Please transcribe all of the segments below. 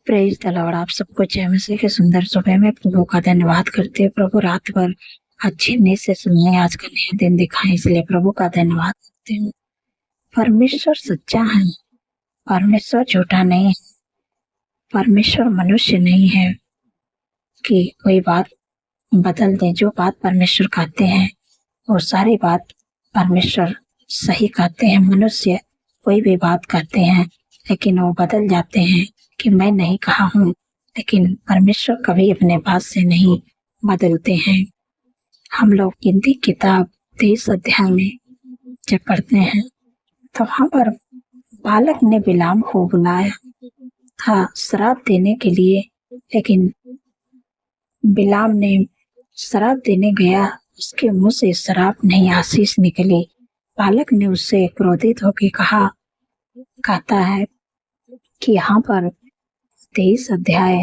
Praise the Lord. आप सबको जय मसीह के सुंदर सुबह में प्रभु का धन्यवाद करते हैं। प्रभु रात भर अच्छी नींद से सुनने आज का नया दिन दिखाए, इसलिए प्रभु का धन्यवाद करते हूँ। परमेश्वर सच्चा है, परमेश्वर झूठा नहीं है, परमेश्वर मनुष्य नहीं है कि कोई बात बदल दे। जो बात परमेश्वर कहते हैं वो सारी बात परमेश्वर सही कहते हैं। मनुष्य कोई भी बात कहते हैं लेकिन वो बदल जाते हैं कि मैं नहीं कहा हूँ, लेकिन परमेश्वर कभी अपने बात से नहीं बदलते हैं। हम लोग गिनती किताब 23 अध्याय में जब पढ़ते हैं तो वहाँ पर बालक ने बिलाम को बुलाया था श्राप देने के लिए, लेकिन बिलाम ने श्राप देने गया, उसके मुंह से श्राप नहीं आशीष निकली। बालक ने उससे क्रोधित होकर कहता है कि यहाँ पर 23 अध्याय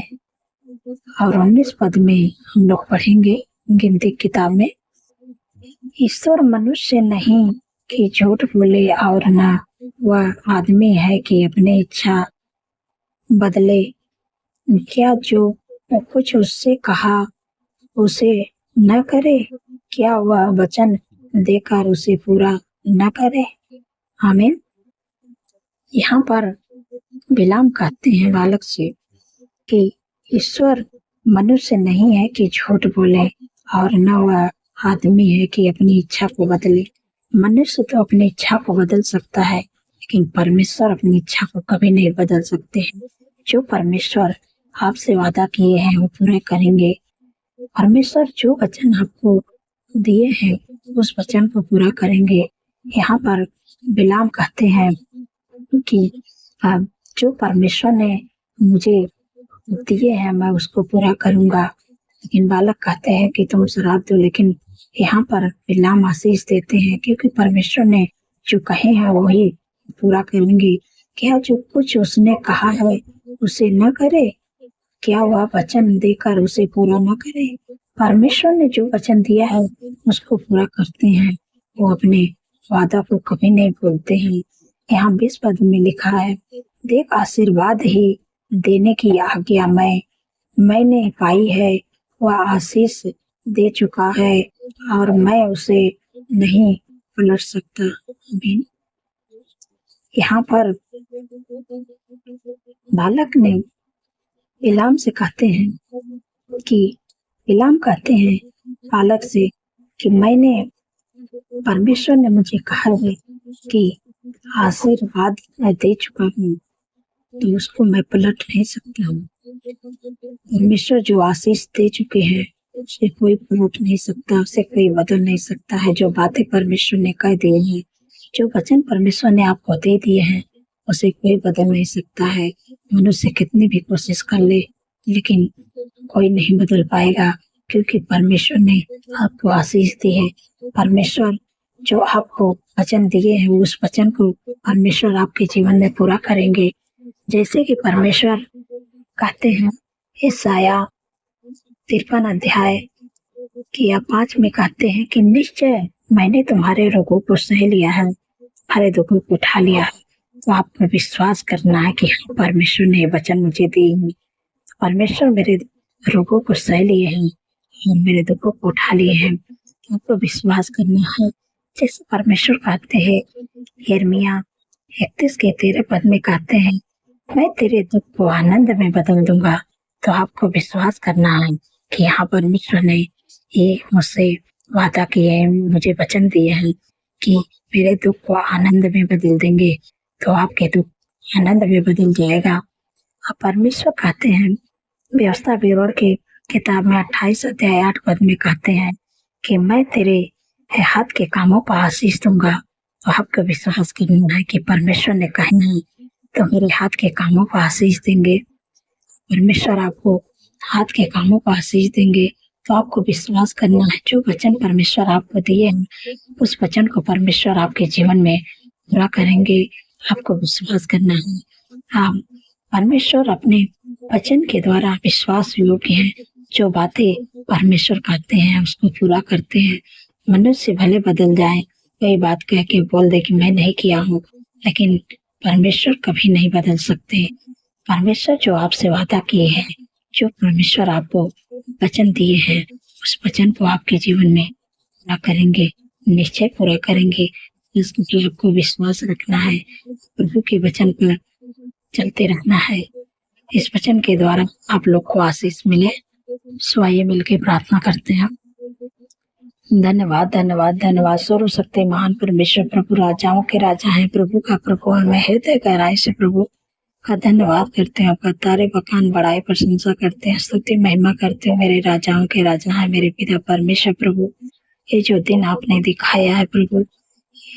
और 19 पद में हम लोग पढ़ेंगे गिनती किताब में, ईश्वर मनुष्य नहीं कि झूठ बोले और न वह आदमी है कि अपनी इच्छा बदले। क्या जो कुछ उससे कहा उसे न करे, क्या वह वचन देकर उसे पूरा न करे। आमीन। यहाँ पर बिलाम कहते हैं बालक से कि ईश्वर मनुष्य नहीं है कि झूठ बोले और न वह आदमी है कि अपनी इच्छा को बदले। मनुष्य तो अपनी इच्छा को बदल सकता है, लेकिन परमेश्वर अपनी इच्छा को कभी नहीं बदल सकते हैं। जो परमेश्वर आपसे वादा किए हैं वो पूरे करेंगे। परमेश्वर जो वचन आपको दिए हैं उस वचन को पूरा करेंगे। यहाँ पर बिलाम कहते हैं कि जो परमेश्वर ने मुझे दिए हैं मैं उसको पूरा करूंगा, लेकिन बालक कहते हैं कि तुम श्राप दो। लेकिन यहाँ पर बिलाम आशीष देते हैं क्योंकि परमेश्वर ने जो कहे हैं वही पूरा करेंगे। क्या जो कुछ उसने कहा है उसे न करे, क्या वह वचन देकर उसे पूरा न करे। परमेश्वर ने जो वचन दिया है उसको पूरा करते हैं, वो अपने वादा को कभी नहीं भूलते हैं। यहाँ 20 पद में लिखा है, देख आशीर्वाद ही देने की आज्ञा मैंने पाई है, वह आशीष दे चुका है और मैं उसे नहीं पलट सकता। आमीन। यहाँ पर बालक ने बिलाम से कहते हैं कि बिलाम कहते हैं बालक से कि मैंने परमेश्वर ने मुझे कहा है कि आशीर्वाद मैं दे चुका हूँ तो उसको मैं पलट नहीं सकता हूँ। परमेश्वर जो आशीष दे चुके हैं उसे कोई पलट नहीं सकता, उसे कोई बदल नहीं सकता है। जो बातें परमेश्वर ने कह दी हैं, जो वचन परमेश्वर ने आपको दे दिए हैं उसे कोई बदल नहीं सकता है। मनुष्य कितनी भी कोशिश कर ले लेकिन कोई नहीं बदल पाएगा, क्योंकि परमेश्वर ने आपको आशीष दी है। परमेश्वर जो आपको वचन दिए हैं उस वचन को परमेश्वर आपके जीवन में पूरा करेंगे। जैसे कि परमेश्वर कहते हैं यशायाह 53 अध्याय की 5 में कहते हैं कि निश्चय मैंने तुम्हारे रोगों को सह लिया है, तुम्हारे दुखों को उठा लिया है। तो आपको विश्वास करना है कि परमेश्वर ने वचन मुझे दिए हैं, परमेश्वर मेरे रोगों को सह लिए हैं और मेरे दुखों को उठा लिए हैं। आपको विश्वास करना है। जैसे परमेश्वर कहते हैं यिर्मयाह 31 के 13 पद में कहते हैं, मैं तेरे दुख को आनंद में बदल दूंगा। तो आपको विश्वास करना है कि यहाँ परमेश्वर ने ये मुझसे वादा किए हैं, मुझे वचन दिए हैं कि मेरे दुख को आनंद में बदल देंगे। तो आपके दुख आनंद में बदल जाएगा। अब परमेश्वर कहते हैं व्यवस्था विवरण के किताब में 28 अध्याय 8 पद में कहते हैं कि मैं तेरे हाथ के कामों पर आशीष दूंगा। तो आपको विश्वास करना है कि परमेश्वर ने कहा है तो मेरे हाथ के कामों पर आशीष देंगे। परमेश्वर आपको हाथ के कामों पर आशीष देंगे। तो आपको विश्वास करना है जो वचन परमेश्वर आपको दिए हैं उस वचन को परमेश्वर आपके जीवन में पूरा करेंगे। आपको विश्वास करना है। आप परमेश्वर अपने वचन के द्वारा विश्वास योग्य है। जो बातें परमेश्वर कहते हैं उसको पूरा करते हैं। मनुष्य भले बदल जाए, कोई बात कह के बोल दे कि मैं नहीं किया हूँ, लेकिन परमेश्वर कभी नहीं बदल सकते। परमेश्वर जो आपसे वादा किए हैं, जो परमेश्वर आपको वचन दिए हैं, उस वचन को आपके जीवन में पूरा करेंगे, निश्चय पूरा करेंगे। इसलिए आपको विश्वास रखना है, प्रभु के वचन पर चलते रहना है। इस वचन के द्वारा आप लोग को आशीष मिले। सो आइए मिलकर प्रार्थना करते हैं। धन्यवाद धन्यवाद धन्यवाद। सर्वशक्ति महान परमेश्वर, प्रभु राजाओं के राजा हैं, प्रभु का प्रभु। हमें हृदय गहराई से प्रभु का धन्यवाद करते हैं, आपका तारे बखान बड़ाई प्रशंसा करते हैं, स्तुति महिमा करते हैं। मेरे राजाओं के राजा हैं, मेरे पिता परमेश्वर प्रभु। ये जो दिन आपने दिखाया है प्रभु,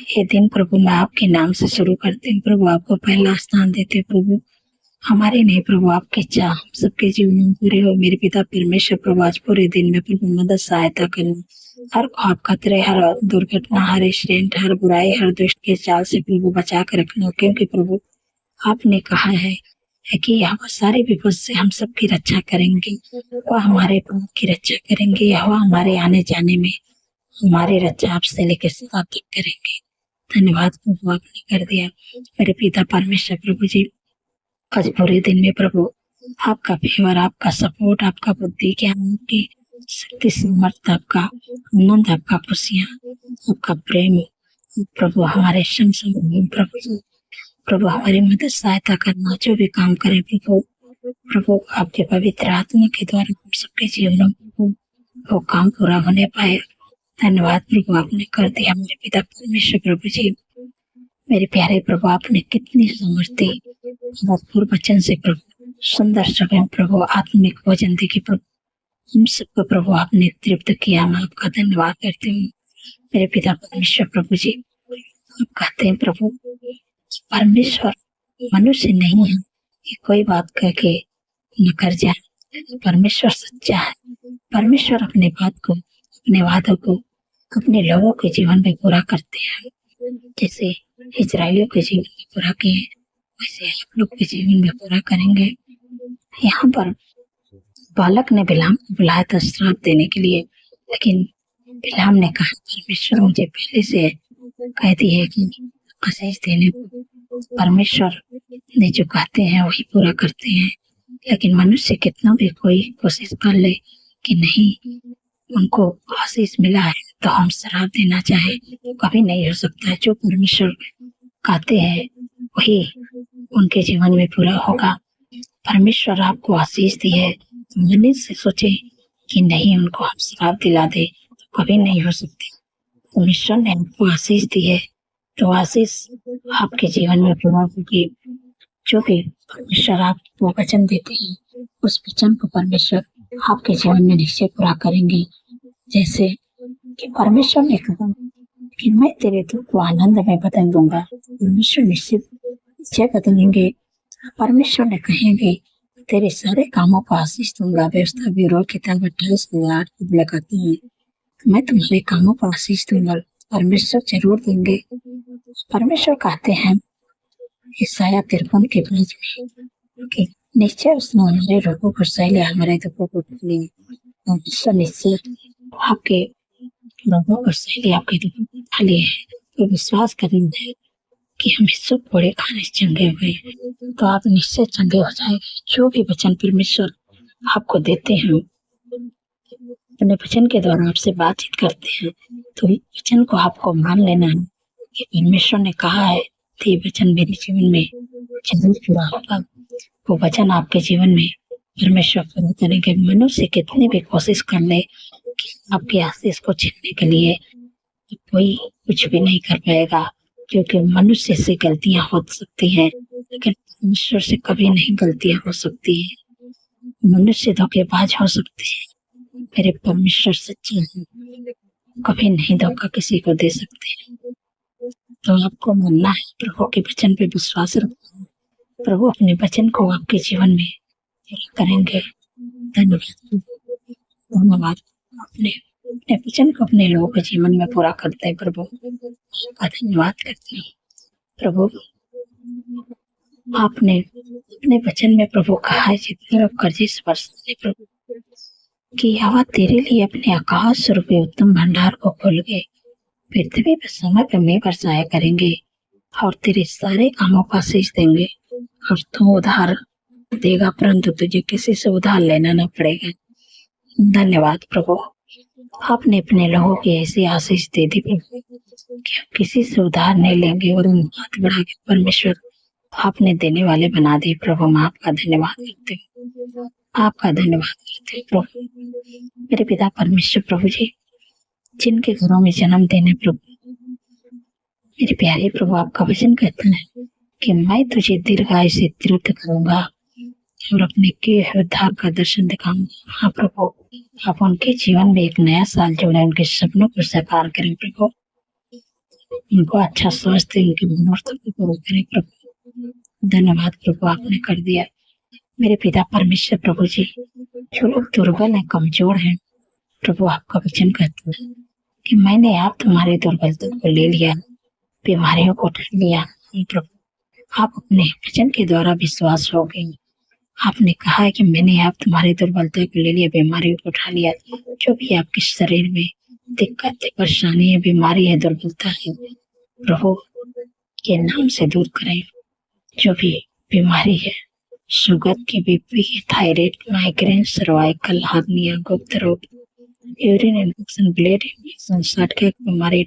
ये दिन प्रभु मैं आपके नाम से शुरू करती हूँ प्रभु, आपको पहला स्थान देते प्रभु। हमारे नहीं प्रभु, आपके चाह सबके जीवन में पूरे हो। मेरे पिता परमेश्वर प्रभु, आज पूरे दिन में प्रभु मदद सहायता करना, हर ख्वाब खतरे, हर दुर्घटना, हर एक्सीडेंट, हर बुराई, हर दुष्ट के चाल से प्रभु बचा कर रखना। क्योंकि प्रभु आपने कहा है कि यह सारे विपद से हम सबकी रक्षा करेंगे, वह हमारे प्रभु की रक्षा करेंगे, यह हमारे आने जाने में हमारी रक्षा आपसे लेकर सदा तक करेंगे। धन्यवाद प्रभु, आपने कर दिया। मेरे पिता परमेश्वर प्रभु जी, आज पूरे दिन में प्रभु आपका फेवर, आपका सपोर्ट, आपका बुद्धि ज्ञान, आपकी शक्ति समर्थ, आपका आनंद, आपका खुशियाँ, आपका प्रेम प्रभु हमारे संग प्रभु जी। प्रभु हमारी मदद सहायता करना, जो भी काम करे प्रभु आपके पवित्र आत्मा के द्वारा हम सबके जीवन में वो काम पूरा होने पाए। धन्यवाद प्रभु, आपने कर दिया। मेरे पिता परमेश्वर प्रभु जी, मेरे प्यारे प्रभु, आपने कितनी समृद्धि भरपूर वचन से प्रभु सुंदर जगह प्रभु आत्मिक भोजन देखी प्रभु, हम सबको प्रभु आपने तृप्त किया। मैं आपका धन्यवाद करती हूँ मेरे पिता परमेश्वर प्रभु जी। आप कहते हैं प्रभु, परमेश्वर मनुष्य नहीं है कि कोई बात कह के न कर जाए। परमेश्वर सच्चा है। परमेश्वर अपने बात को, अपने वादों को अपने लोगों के जीवन में पूरा करते हैं। जैसे इजरायलियों के जीवन में पूरा किए, वैसे आप लोग के जीवन में पूरा करेंगे। यहाँ पर बालक ने बिलाम को बुलाया था श्राप देने के लिए, लेकिन बिलाम ने कहा परमेश्वर मुझे पहले से कहती है कि आशीष देने को। परमेश्वर ने जो कहते हैं वही पूरा करते हैं। लेकिन मनुष्य कितना भी कोई कोशिश कर ले कि नहीं उनको आशीष मिला है तो हम श्राप देना चाहे, तो कभी नहीं हो सकता है। जो परमेश्वर कहते हैं वही उनके जीवन में पूरा होगा। परमेश्वर आपको आशीष दी है, मन से सोचे कि नहीं उनको हम श्राप दिला दे, तो कभी नहीं हो सकती। परमेश्वर ने आपको आशीष दी है तो आशीष आपके जीवन में पूरा होगी। जो भी परमेश्वर आपको वचन देते हैं, उस वचन को परमेश्वर आपके जीवन में निश्चय पूरा करेंगे। जैसे कि परमेश्वर ने कहा कि मैं तेरे दुख को आनंद में बदल दूंगा। परमेश्वर निश्चय बदलेंगे। परमेश्वर ने कहेंगे तेरे सारे कामों को आशीष दूंगा। व्यवस्था ब्यूरो किताब 28:8 कहते हैं, मैं तुम्हारे कामों को आशीष दूंगा। परमेश्वर जरूर देंगे। परमेश्वर कहते हैं ईसाया 53 के 5 में कि निश्चय उसने हमारे रोगों को सह लिया, हमारे दुखों को लिया। परमेश्वर निश्चय आपके रोगों को सह लिया, आपके दुखों को उठा लिए है। तो विश्वास करना है कि हम सब बड़े खाने से चंगे हुए, तो आप निश्चय चंगे हो जाएंगे। जो भी वचन परमेश्वर आपको देते हैं, अपने वचन के द्वारा आपसे बातचीत करते हैं, तो वचन को आपको मान लेना है कि परमेश्वर ने कहा है तो ये वचन मेरे जीवन में जरूर पूरा होगा। वो वचन आपके जीवन में परमेश्वर पूरा करेंगे। मनुष्य कितनी भी कोशिश कर ले कि आपके आशीष को छीनने के लिए, तो कोई कुछ भी नहीं कर पाएगा, क्योंकि मनुष्य से गलतियां हो सकती हैं लेकिन परमेश्वर से कभी नहीं गलतियां हो सकती है। मनुष्य धोखेबाज हो सकते हैं, मेरे परमेश्वर सच्चे हैं, कभी नहीं धोखा किसी को दे सकते। तो आपको मानना है, प्रभु के वचन पे विश्वास रखना है। प्रभु अपने वचन को आपके जीवन में पूरा करेंगे। धन्यवाद धन्यवाद। अपने वचन को अपने लोगों के जीवन में पूरा करते हैं। प्रभु का धन्यवाद करते हैं। प्रभु आपने अपने वचन में प्रभु कहा है जितने लोग कर्जे से बरसते प्रभु कि यहोवा तेरे लिए अपने आकाश रूपी उत्तम भंडार को खोल गए, पृथ्वी पर समय पर मेघ बरसाया करेंगे और तेरे सारे कामों का आशीष देंगे और तुम उधार देगा, परंतु तुझे किसी से उधार लेना न पड़ेगा। धन्यवाद प्रभु, आपने अपने लोगों की ऐसी आशीष दे दी प्रभु कि हम किसी से उधार नहीं लेंगे और हम हाथ बढ़ा के परमेश्वर आपने देने वाले बना दिए प्रभु। हम आपका धन्यवाद करते हैं, आपका धन्यवाद करते हैं प्रभु। मेरे पिता परमेश्वर प्रभु जी, जिनके घरों में जन्म देने प्रभु, मेरे प्यारे प्रभु, आपका वचन कहता है कि मैं तुझे दीर्घायु से तृप्त करूंगा और अपने किए हुए उद्धार का दर्शन दिखाऊंगा। हाँ प्रभु, आप उनके जीवन में एक नया साल जोड़े, उनके सपनों को साकार करें प्रभु, उनको अच्छा स्वास्थ्य, उनकी मनोरथ को पूरा करें प्रभु। धन्यवाद प्रभु, आपने कर दिया। मेरे पिता परमेश्वर प्रभु जी, जो लोग दुर्बल हैं, कमजोर हैं प्रभु, आपका वचन कहता है कि मैंने आप तुम्हारे दुर्बलता को ले लिया, बीमारियों को उठा लिया प्रभु। आप अपने वचन के द्वारा विश्वास हो गए। आपने कहा है कि मैंने आप तुम्हारी दुर्बलता को ले लिया, बीमारियों को उठा लिया। जो भी आपके शरीर में दिक्कत है, परेशानी है, बीमारी है, दुर्बलता है प्रभु के नाम से दूर करें। जो भी बीमारी है, शुगर की, बीपी की, थायराइड, माइग्रेन, सर्वाइकल, हार्निया, गुप्त रोग, यूरिन इन्फेक्शन, ब्लड इन्फेक्शन, सटके बीमारी,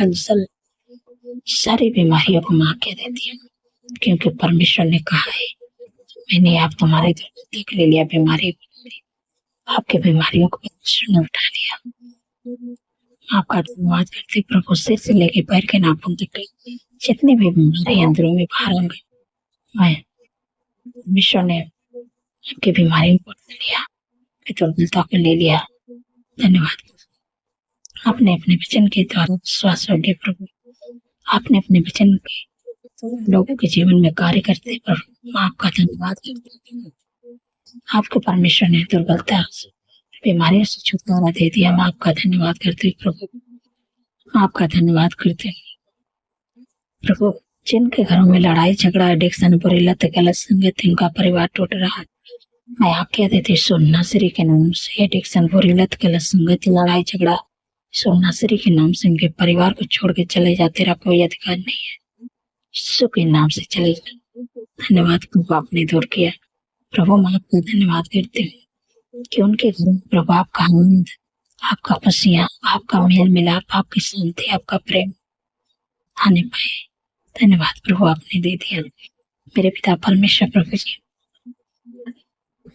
अल्सर, सारी बीमारियों को मार के देती है, क्योंकि परमेश्वर ने कहा है मैंने आप तुम्हारे दुर्बलता को ले लिया, बीमारी आपके बीमारियों को परमेश्वर ने उठा लिया। आपका धन्यवाद करते प्रभु, सिर से लेके पैर के नाखून तक जितनी भी बीमारी अंदरों में बाहर होंगे, मैं परमेश्वर ने आपकी बीमारियों को उठा लिया, दुर्बलता को ले लिया। धन्यवाद, आपने अपने वचन के द्वारा विश्वास हो गए प्रभु, आपने अपने वचन के लोगों के जीवन में कार्य करते प्रभु, आपका धन्यवाद करते हैं। आपके परमेश्वर ने दुर्बलता बीमारियों से छुटकारा दे दिया। हम आपका धन्यवाद करते हैं प्रभु, आपका धन्यवाद करते हैं प्रभु। जिनके घरों में लड़ाई झगड़ा, एडिक्शन, बुरी लत, गलत संगत, इनका परिवार टूट रहा है, मैं आज्ञा देती सोनाश्री के नाम से एडिक्शन, बुरी लत, गलत संगत, लड़ाई झगड़ा, सोनाश्री के नाम से उनके परिवार को छोड़ के चले जाते, तेरा कोई अधिकार नहीं है, यीशु के नाम से चले जाए। धन्यवाद प्रभु, आपने दूर किया प्रभु। मैं आपका धन्यवाद करती हूँ कि उनके घर में प्रभु आपका आनंद, आपका खुशियाँ, आपका मेल मिलाप, आपकी शांति, आपका प्रेम आने पाए। धन्यवाद प्रभु, आपने दे दिया। मेरे पिता परमेश्वर प्रभु जी,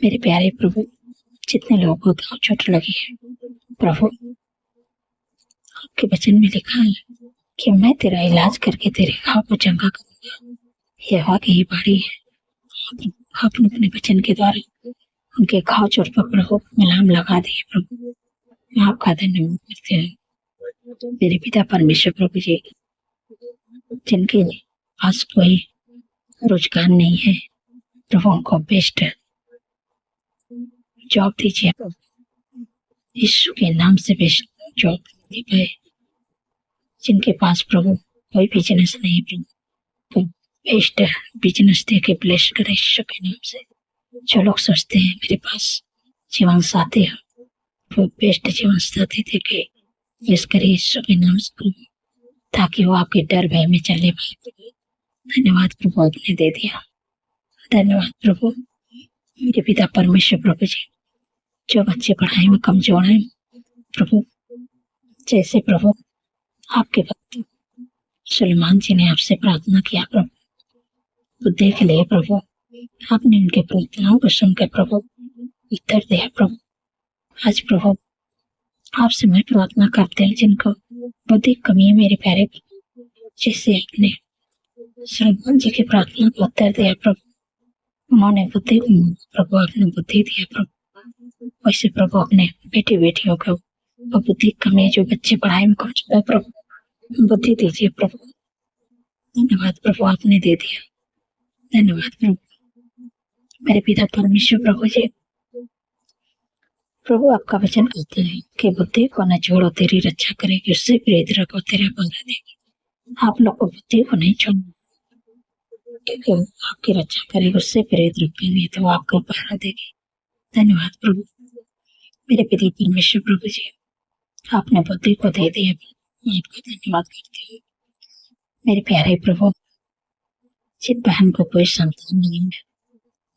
मेरे प्यारे प्रभु, जितने लोगों को घाव चोट लगी है प्रभु, आपके वचन में लिखा है कि मैं तेरा इलाज करके तेरे घाव को चंगा करूंगा। यहोवा की ही बाड़ी है। आपने अपने वचन के द्वारा उनके घाव चोट पर प्रभु मलहम लगा दिए प्रभु, मैं आपका धन्यवाद करते हैं। मेरे पिता परमेश्वर प्रभु जी, जिनके पास कोई रोजगार नहीं है प्रभु, उनको बेस्ट जॉब दीजिए प्रभु, यीशु के नाम से बेस्ट जॉब दीजिए। जिनके पास प्रभु कोई बिजनेस नहीं प्रभु, बेस्ट बिजनेस देके ब्लेस करे यीशु के नाम से। जो लोग सोचते हैं मेरे पास जीवन साथी है, वो बेस्ट जीवन साथी देके ब्लेस करे यीशु के नाम से प्रभु, ताकि वो आपके डर भय में चले पाए। धन्यवाद प्रभु, आपने दे दिया। धन्यवाद प्रभु। मेरे पिता परमेश्वर प्रभु जी, जो बच्चे पढ़ाई में कमजोर हैं प्रभु, जैसे प्रभु आपके भक्त सुलेमान जी ने आपसे प्रार्थना किया प्रभु, बुद्धि के लिए प्रभु, आपने उनके प्रार्थनाओं को सुनकर प्रभु उत्तर दिया प्रभु। आज प्रभु आपसे मैं प्रार्थना करते हैं जिनको बुद्धि कमी है मेरे प्यारे प्रभु, जिससे आपने सुलेमान जी की प्रार्थना को उत्तर दिया प्रभु, उन्होंने बुद्धि प्रभु, आपने बुद्धि दिया प्रभु। वैसे प्रभु अपने बेटे बेटियों को बुद्धि कमी, जो बच्चे पढ़ाई में कमजोर है प्रभु, बुद्धि दीजिए प्रभु। धन्यवाद प्रभु, आपने दे दिया। धन्यवाद प्रभु। मेरे पिता परमेश्वर प्रभु जी, प्रभु आपका वचन कहते हैं कि बुद्धि को न छोड़ो, तेरी रक्षा करेगी, उससे प्रेरित रखो, तेरा पहरा देगी। आप लोग को बुद्धि को नहीं छोड़ना, क्योंकि आपकी रक्षा करेगी, उससे प्रेरित रखेंगे तो आपको पहरा देगी। धन्यवाद प्रभु। मेरे पिता परमेश्वर प्रभु जी, आपने बुद्धि को दे दिया, मैं आपका धन्यवाद करती हूँ। मेरे प्यारे प्रभु, जिन बहन को कोई संतान नहीं है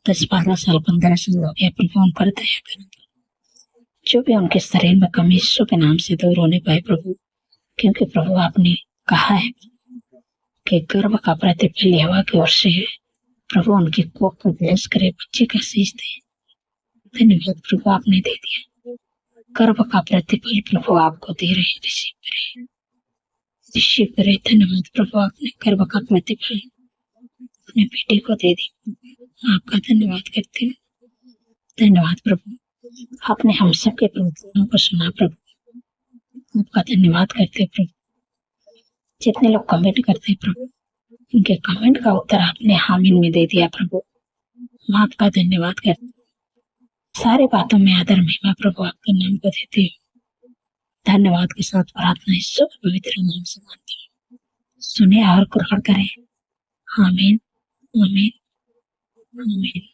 10-12 साल 15 साल हो गया प्रभु, उन पर दया करें। जो भी उनके शरीर में कमी यीशु के नाम से दूर होने पाए प्रभु, क्योंकि प्रभु आपने कहा है कि गर्भ का प्रतिफल यहोवा की ओर से है। प्रभु उनकी कोख को ब्लेस करे, बच्चे का शीश दे। धन्यवाद प्रभु, आपने दे दिया गर्भ का प्रतिफल। प्रभु आपको दे रहे, रिसीव करे। धन्यवाद प्रभु, आपने गर्भ का प्रतिफल अपने बेटे को दे दी। आपका धन्यवाद करते हैं। धन्यवाद प्रभु, आपने हम सबके प्रार्थनाओं को सुना प्रभु। आपका धन्यवाद करते प्रभु। जितने लोग कमेंट करते प्रभु, उनके कमेंट का उत्तर आपने हामिन में दे दिया प्रभु। हम आपका धन्यवाद करते। सारी बातों में आदर महिमा प्रभु आपके नाम को देते हैं। धन्यवाद के साथ प्रार्थना यीशु के पवित्र नाम से मानते हैं। सुने और ग्रहण करें। आमीन, आमीन, आमीन।